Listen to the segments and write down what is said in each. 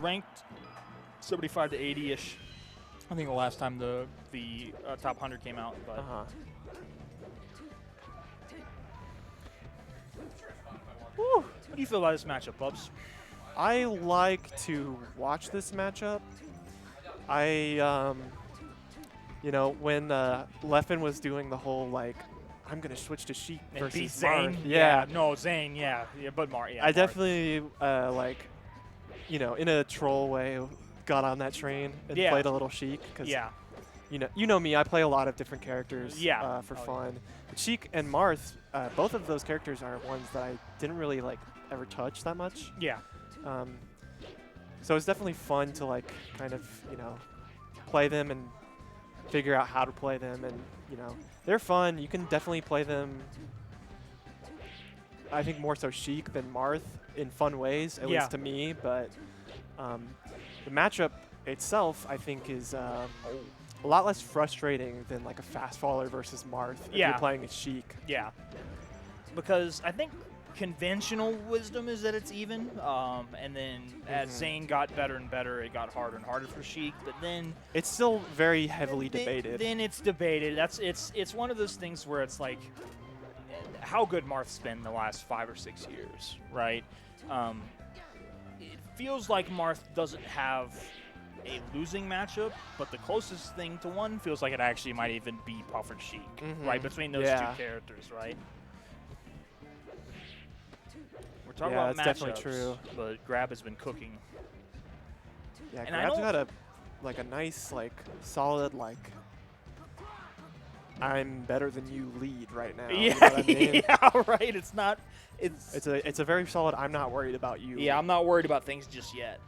ranked 75 to 80-ish. I think the last time the top 100 came out. But Woo. What do you feel about this matchup, Bubs? I like to watch this matchup. You know, when Leffen was doing the whole, like, I'm going to switch to Sheik And versus beat Zane? Marth. Yeah. No, Zane, yeah. But Marth, yeah. I Marth. definitely, like, you know, in a troll way, got on that train and played a little Sheik. Cause you know me, I play a lot of different characters for fun. But Sheik and Marth, both of those characters are ones that I didn't really, like, ever touch that much. Yeah. So it's definitely fun to, like, kind of, you know, play them and figure out how to play them. And, you know, they're fun. You can definitely play them, I think, more so Sheik than Marth in fun ways, at least to me. But the matchup itself, I think, is a lot less frustrating than, like, a fast faller versus Marth if you're playing a Sheik. Yeah. Because I think conventional wisdom is that it's even, and then as Zane got better and better, it got harder and harder for Sheik. But then it's still very heavily debated. Then it's debated. It's one of those things where it's like how good Marth's been the last 5 or 6 years, right? It feels like Marth doesn't have a losing matchup, but the closest thing to one feels like it actually might even be Puffer Sheik, right? Between those two characters, right? We're talking about that's matchups, definitely true. but Grab has been cooking. Yeah, and Grab's got a nice, like, solid, like, I'm better than you lead right now. Yeah, you know what I mean? yeah, right. It's not. It's a very solid. I'm not worried about you. Yeah, I'm not worried about things just yet.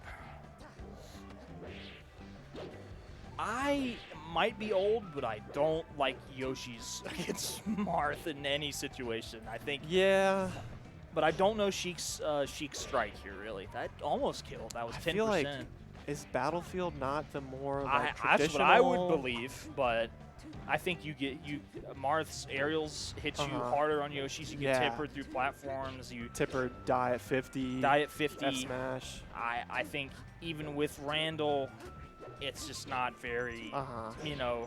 I might be old, but I don't like Yoshi's against Marth in any situation. I think. Yeah. But I don't know Sheik's strike here, really. That almost killed. That was 10%. I feel like, is Battlefield not the more, like, traditional? That's what I would believe, but I think Marth's aerials hit you harder on Yoshi's. You can tip her through platforms. You tip her, die at 50. Die at 50. F smash. I think even with Randall, it's just not very, you know.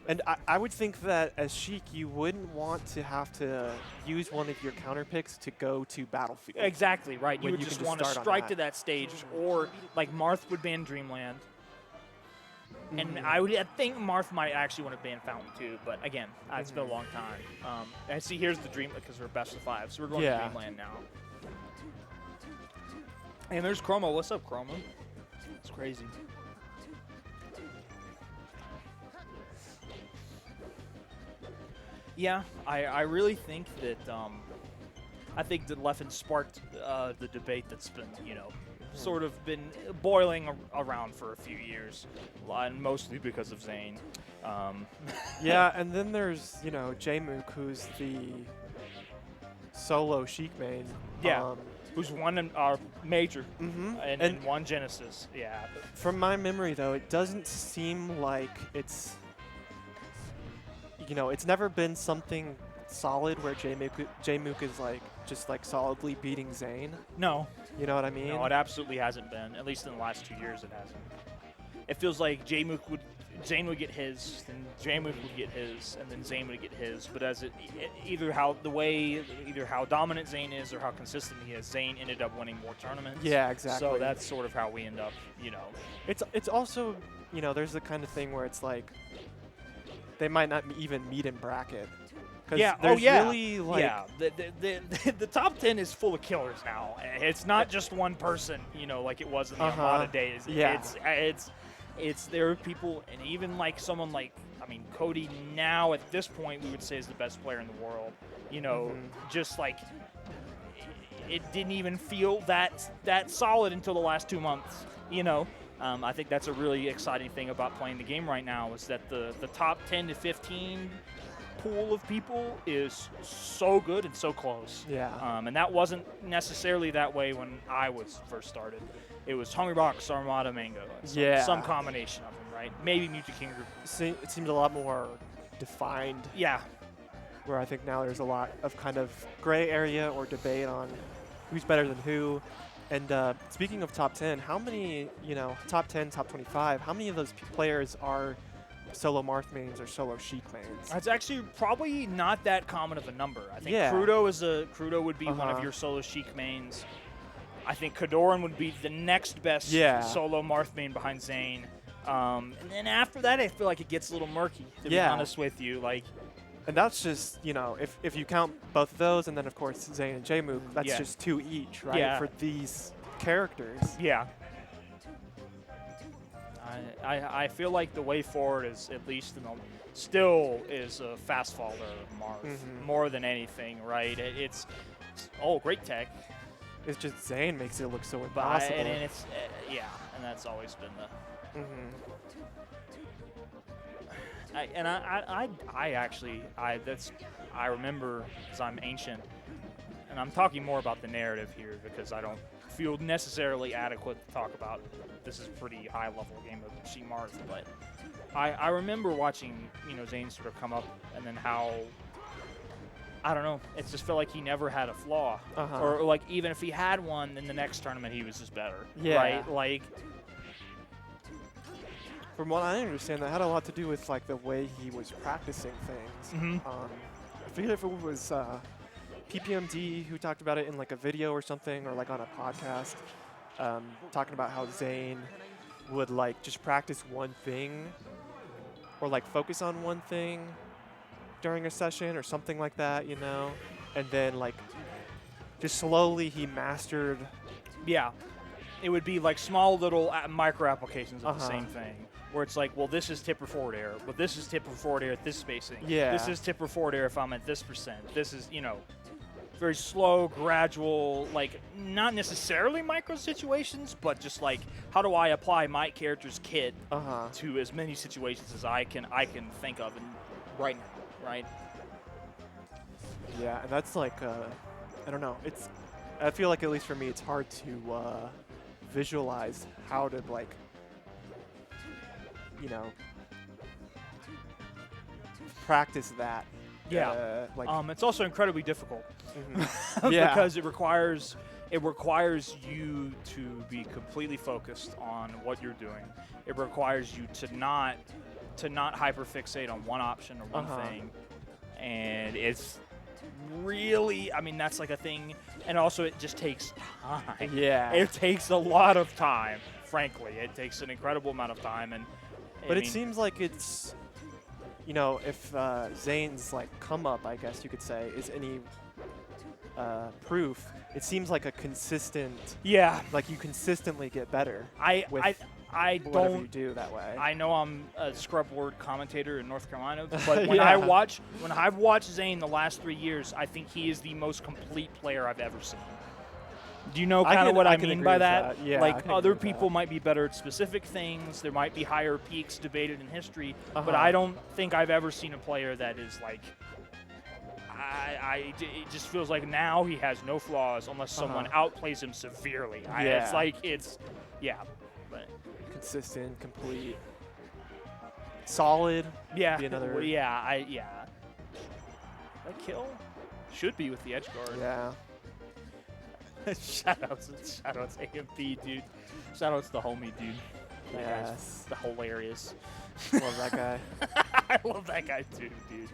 And I would think that as Sheik, you wouldn't want to have to use one of your counter picks to go to Battlefield. Exactly, right. You would just want to strike to that stage, or like Marth would ban Dreamland. And I think Marth might actually want to ban Fountain too, but again, it's been a long time. And see, here's the Dreamland because we're best of 5, so we're going to Dreamland now. And there's Chroma. What's up, Chroma? It's crazy. Yeah, I really think that Leffen sparked the debate that's been, you know, sort of been boiling around for a few years, and mostly because of Zane. Yeah, and then there's, you know, J-Mook, who's the solo Sheik main. Yeah, who's won a major and won Genesis. Yeah. From my memory, though, it doesn't seem like it's, you know, it's never been something solid where J-Mook is, like, just, like, solidly beating Zane. No. You know what I mean? No, it absolutely hasn't been. At least in the last 2 years, it hasn't. It feels like Zane would get his, then J-Mook would get his, and then Zane would get his. But as either how dominant Zane is or how consistent he is, Zane ended up winning more tournaments. Yeah, exactly. So that's sort of how we end up, you know. It's also, you know, there's the kind of thing where it's like they might not even meet in bracket. Yeah. Really, like, yeah. The top 10 is full of killers now. It's not just one person, you know, like it was in the Armada days. Yeah. It's there are people, and even like someone like, I mean, Cody now at this point we would say is the best player in the world. You know, just like it didn't even feel that solid until the last 2 months. You know. I think that's a really exciting thing about playing the game right now is that the top 10 to 15 pool of people is so good and so close. Yeah. And that wasn't necessarily that way when I was first started. It was Hungrybox, Armada, Mango. Some combination of them, right? Maybe Mutant King Group. It seemed a lot more defined. Yeah. Where I think now there's a lot of kind of gray area or debate on who's better than who. And speaking of top 10, how many, top 10, top 25, how many of those players are solo Marth mains or solo Sheik mains? It's actually probably not that common of a number. I think yeah. Crudo would be one of your solo Sheik mains. I think Kadoran would be the next best solo Marth main behind Zane. And then after that, I feel like it gets a little murky, to be honest with you. And that's just, if you count both of those, and then, of course, Zane and Jmook, that's just 2 each, right, for these characters. Yeah. I feel like the way forward is, at least still is a fast faller Marth, more than anything, right? It's great tech. It's just Zane makes it look so impossible. And it's, and that's always been the... I remember, because I'm ancient, and I'm talking more about the narrative here because I don't feel necessarily adequate to talk about this is a pretty high level game of Sheik Marth, but I remember watching Zane sort of come up, and then how, I don't know, it just felt like he never had a flaw, or like even if he had one, in the next tournament he was just better, right? Like, from what I understand, that had a lot to do with like the way he was practicing things. I forget if it was PPMD who talked about it in like a video or something, or like on a podcast, talking about how Zane would like just practice one thing, or like focus on one thing during a session or something like that, and then like just slowly he mastered. Yeah, it would be like small little micro applications of the same thing. Where it's like, well, this is tipper forward air, but this is tipper forward air at this spacing. Yeah. This is tipper forward air if I'm at this percent. This is, very slow, gradual, like not necessarily micro situations, but just like how do I apply my character's kit to as many situations as I can think of right now, right? Yeah, and that's like, I don't know. I feel like at least for me, it's hard to visualize how to like, practice that. Yeah. Like it's also incredibly difficult yeah. because it requires you to be completely focused on what you're doing. It requires you to not hyperfixate on one option or one thing, and it's really, that's like a thing. And also, it just takes time. Yeah. It takes a lot of time. Frankly, it takes an incredible amount of time, but it seems like it's, if Zane's like come up, I guess you could say, is any proof, it seems like a consistent. Yeah. Like you consistently get better. I don't you do that way. I know I'm a scrub word commentator in North Carolina, but when I've watched Zane the last 3 years, I think he is the most complete player I've ever seen. Do you know kind of what I mean by that? Yeah, like other people might be better at specific things. There might be higher peaks debated in history, but I don't think I've ever seen a player that is like. It just feels like now he has no flaws unless someone outplays him severely. But consistent, complete, solid. Yeah. Be another. That kill should be with the edge guard. Yeah. Shoutouts AMP, dude. Shoutouts the homie, dude. That guy's hilarious. Love that guy. I love that guy too, dude.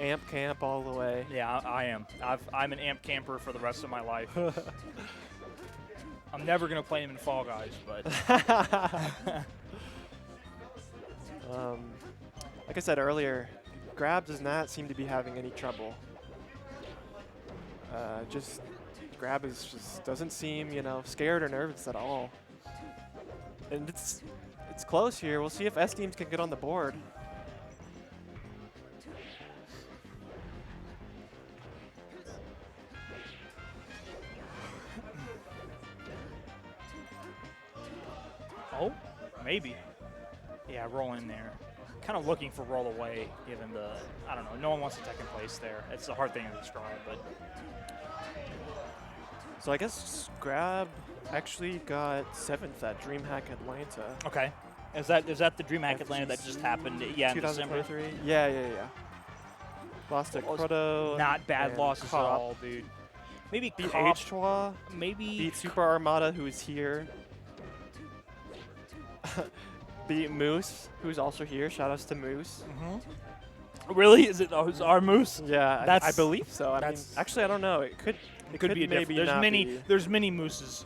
Amp camp all the way. Yeah, I am. I'm an amp camper for the rest of my life. I'm never gonna play him in Fall Guys, but. Like I said earlier, Grab does not seem to be having any trouble. Grab just doesn't seem, scared or nervous at all. And it's close here. We'll see if SDeems can get on the board. Oh, maybe. Yeah, roll in there. Kind of looking for roll away, given the, I don't know, no one wants to take in place there. It's a hard thing to describe, but. So I guess Grab actually got 7th at DreamHack Atlanta. Okay. Is that the DreamHack Atlanta that just happened? Yeah, in December? Yeah. Lost to Cruddo. Not bad losses at all, dude. Maybe beat Cop. H2A. Maybe beat Super Armada, who's here. Beat Moose, who's also here. Shoutouts to Moose. Really? Is it our Moose? Yeah, I believe so. I mean, actually, I don't know. It could be maybe there's not many be. there's many Mooses.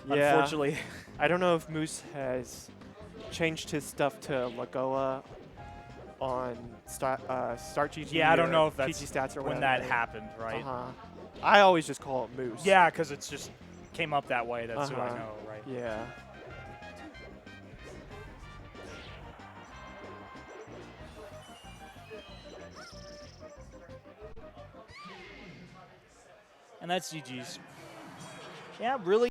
Yeah. Unfortunately. I don't know if Moose has changed his stuff to Lagoa on Start GG. Yeah, I don't know if that's PG Stats or when whatever. that happened, right? I always just call it Moose. Yeah, because it's just came up that way. That's who I know, right? Yeah. And that's GG's. Yeah, really.